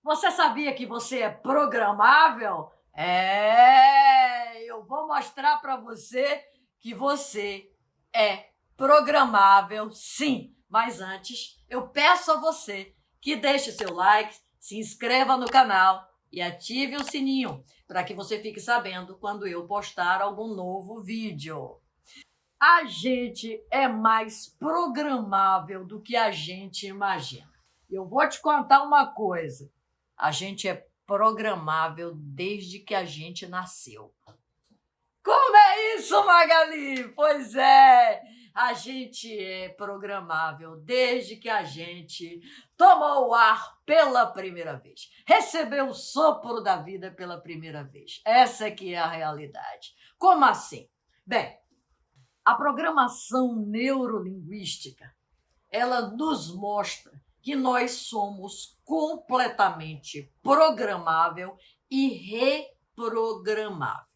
Você sabia que você é programável? Eu vou mostrar para você que você é programável, sim. Mas antes, eu peço a você que deixe seu like, se inscreva no canal e ative o sininho para que você fique sabendo quando eu postar algum novo vídeo. A gente é mais programável do que a gente imagina. Eu vou te contar uma coisa. A gente é programável desde que a gente nasceu. Como é isso, Magali? Pois é, a gente é programável desde que a gente tomou o ar pela primeira vez, recebeu o sopro da vida pela primeira vez. Essa é que é a realidade. Como assim? Bem, a programação neurolinguística, ela nos mostra que nós somos completamente programável e reprogramável.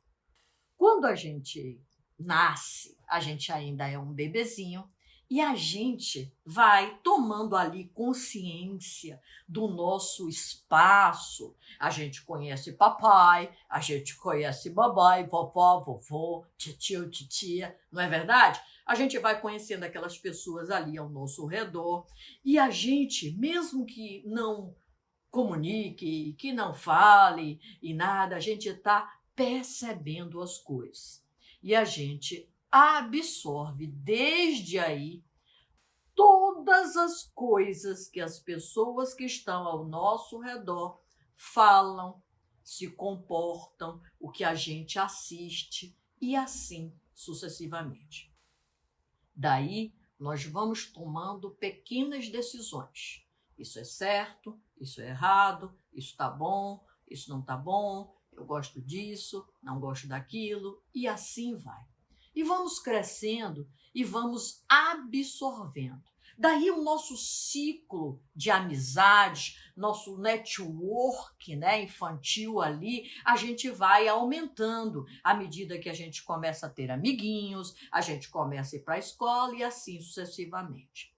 Quando a gente nasce, a gente ainda é um bebezinho e a gente vai tomando ali consciência do nosso espaço. A gente conhece papai, a gente conhece mamãe, vovó, vovô, tio, titia, não é verdade? A gente vai conhecendo aquelas pessoas ali ao nosso redor e a gente, mesmo que não comunique, que não fale e nada, a gente está percebendo as coisas. E a gente absorve desde aí todas as coisas que as pessoas que estão ao nosso redor falam, se comportam, o que a gente assiste e assim sucessivamente. Daí, nós vamos tomando pequenas decisões. Isso é certo, isso é errado, isso está bom, isso não está bom, eu gosto disso, não gosto daquilo, e assim vai. E vamos crescendo e vamos absorvendo. Daí o nosso ciclo de amizades, nosso network, infantil ali, a gente vai aumentando à medida que a gente começa a ter amiguinhos, a gente começa a ir para a escola e assim sucessivamente.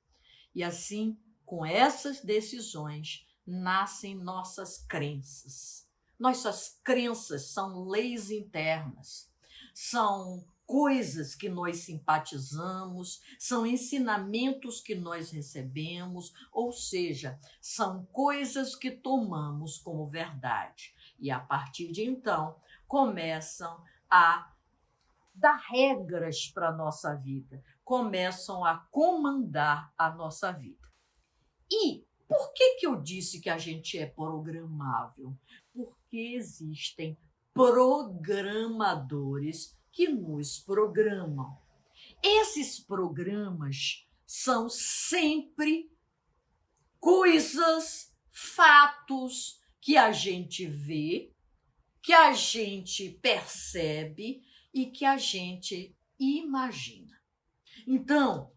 E assim, com essas decisões, nascem nossas crenças. Nossas crenças são leis internas, são coisas que nós simpatizamos, são ensinamentos que nós recebemos, ou seja, são coisas que tomamos como verdade. E a partir de então, começam a dar regras para a nossa vida, começam a comandar a nossa vida. E por que eu disse que a gente é programável? Porque existem programadores que nos programam. Esses programas são sempre coisas, fatos que a gente vê, que a gente percebe e que a gente imagina. Então,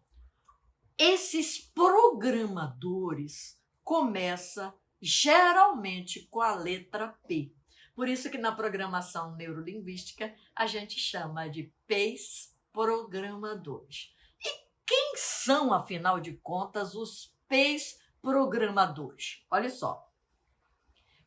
esses programadores começam geralmente com a letra P. Por isso que na programação neurolinguística a gente chama de P's programadores. E quem são, afinal de contas, os P's programadores? Olha só.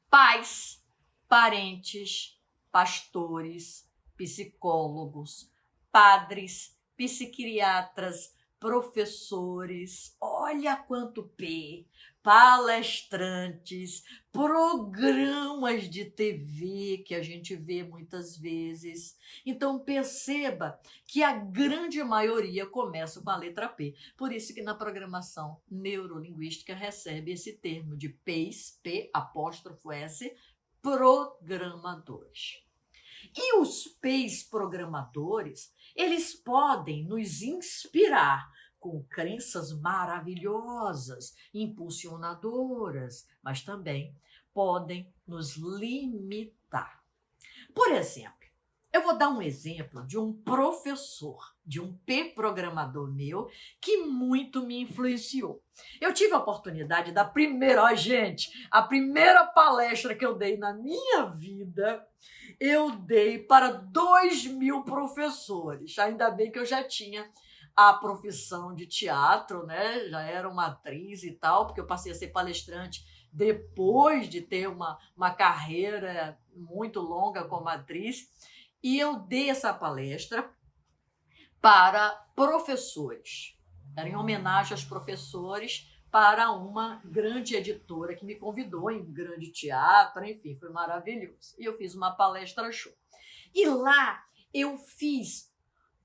Pais, parentes, pastores, psicólogos, padres, psiquiatras, professores, olha quanto P, palestrantes, programas de TV que a gente vê muitas vezes. Então perceba que a grande maioria começa com a letra P. Por isso que na programação neurolinguística recebe esse termo de P's, P''S, programadores. E os P's programadores, eles podem nos inspirar com crenças maravilhosas, impulsionadoras, mas também podem nos limitar. Por exemplo, eu vou dar um exemplo de um professor, de um P programador meu, que muito me influenciou. Eu tive a oportunidade da primeira, a primeira palestra que eu dei na minha vida, eu dei para 2.000 professores. Ainda bem que eu já tinha a profissão de teatro, já era uma atriz e tal, porque eu passei a ser palestrante depois de ter uma carreira muito longa como atriz, e eu dei essa palestra para professores. Era em homenagem aos professores para uma grande editora que me convidou em um grande teatro, enfim, foi maravilhoso. E eu fiz uma palestra show. E lá eu fiz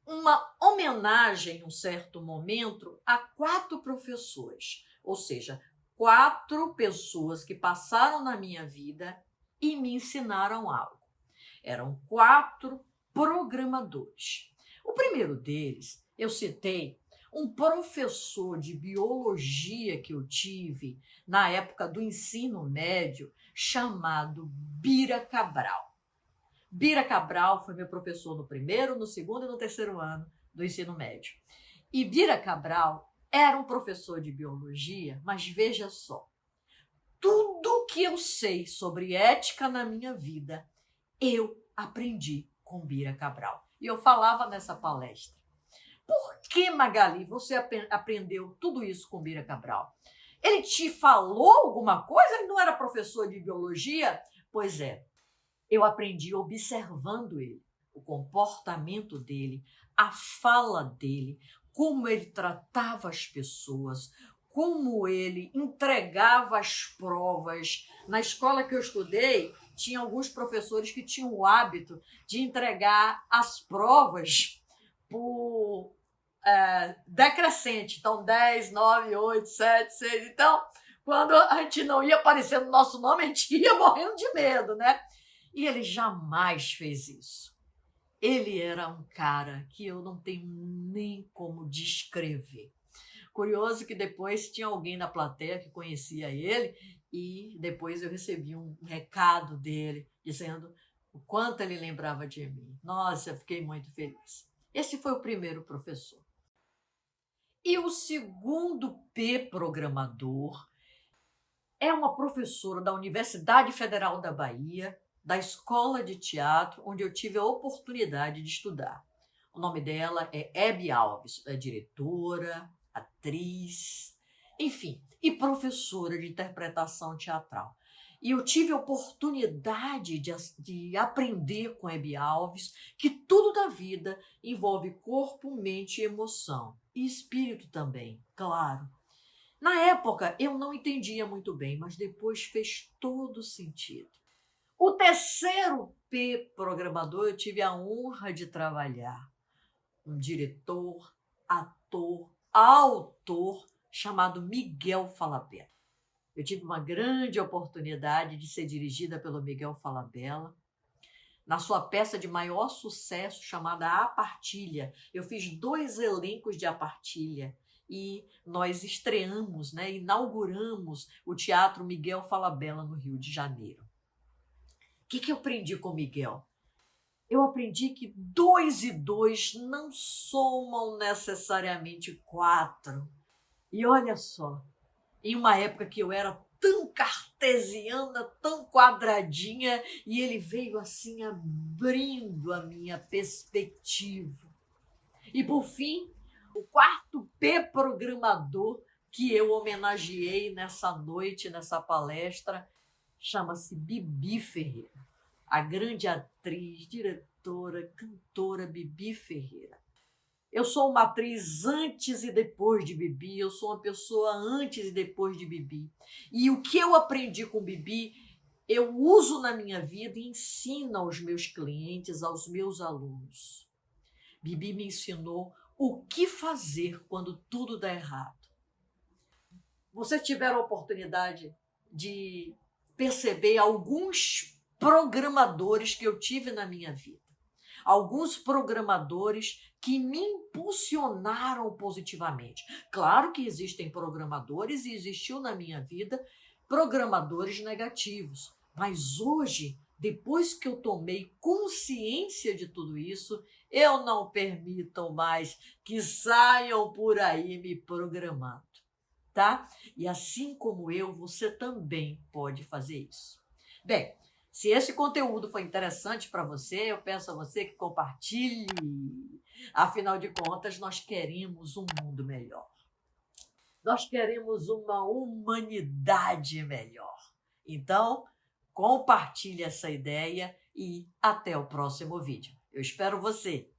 uma homenagem, em um certo momento, a 4 professores, ou seja, 4 pessoas que passaram na minha vida e me ensinaram algo. Eram 4 programadores. O primeiro deles, eu citei um professor de biologia que eu tive na época do ensino médio, chamado Bira Cabral. Bira Cabral foi meu professor no primeiro, no segundo e no terceiro ano do ensino médio. E Bira Cabral era um professor de biologia, mas veja só, tudo que eu sei sobre ética na minha vida, eu aprendi com Bira Cabral. E eu falava nessa palestra. Por que, Magali, você aprendeu tudo isso com Bira Cabral? Ele te falou alguma coisa? Ele não era professor de biologia? Pois é, eu aprendi observando ele, o comportamento dele, a fala dele, como ele tratava as pessoas, como ele entregava as provas. Na escola que eu estudei, tinha alguns professores que tinham o hábito de entregar as provas por decrescente. Então, 10, 9, 8, 7, 6. Então, quando a gente não ia aparecendo o nosso nome, a gente ia morrendo de medo, né? E ele jamais fez isso. Ele era um cara que eu não tenho nem como descrever. Curioso que depois tinha alguém na plateia que conhecia ele e depois eu recebi um recado dele dizendo o quanto ele lembrava de mim. Nossa, eu fiquei muito feliz. Esse foi o primeiro professor. E o segundo programador é uma professora da Universidade Federal da Bahia, da Escola de Teatro, onde eu tive a oportunidade de estudar. O nome dela é Hebe Alves, é diretora, atriz, enfim, e professora de interpretação teatral. E eu tive a oportunidade de aprender com a Hebe Alves que tudo da vida envolve corpo, mente e emoção. E espírito também, claro. Na época, eu não entendia muito bem, mas depois fez todo sentido. O terceiro programador, eu tive a honra de trabalhar. Um diretor, ator, autor, chamado Miguel Falabella. Eu tive uma grande oportunidade de ser dirigida pelo Miguel Falabella. Na sua peça de maior sucesso, chamada A Partilha, eu fiz 2 elencos de A Partilha e nós estreamos, inauguramos o Teatro Miguel Falabella no Rio de Janeiro. O que eu aprendi com o Miguel? Eu aprendi que 2 e 2 não somam necessariamente 4. E olha só, em uma época que eu era tão cartesiana, tão quadradinha, e ele veio assim abrindo a minha perspectiva. E por fim, o quarto programador que eu homenageei nessa noite, nessa palestra, chama-se Bibi Ferreira. A grande atriz, diretora, cantora Bibi Ferreira. Eu sou uma atriz antes e depois de Bibi, eu sou uma pessoa antes e depois de Bibi. E o que eu aprendi com Bibi, eu uso na minha vida e ensino aos meus clientes, aos meus alunos. Bibi me ensinou o que fazer quando tudo dá errado. Você tiver a oportunidade de perceber alguns programadores que eu tive na minha vida. Alguns programadores que me impulsionaram positivamente. Claro que existem programadores e existiu na minha vida programadores negativos. Mas hoje, depois que eu tomei consciência de tudo isso, eu não permito mais que saiam por aí me programando, tá? E assim como eu, você também pode fazer isso. Bem, se esse conteúdo foi interessante para você, eu peço a você que compartilhe. Afinal de contas, nós queremos um mundo melhor. Nós queremos uma humanidade melhor. Então, compartilhe essa ideia e até o próximo vídeo. Eu espero você.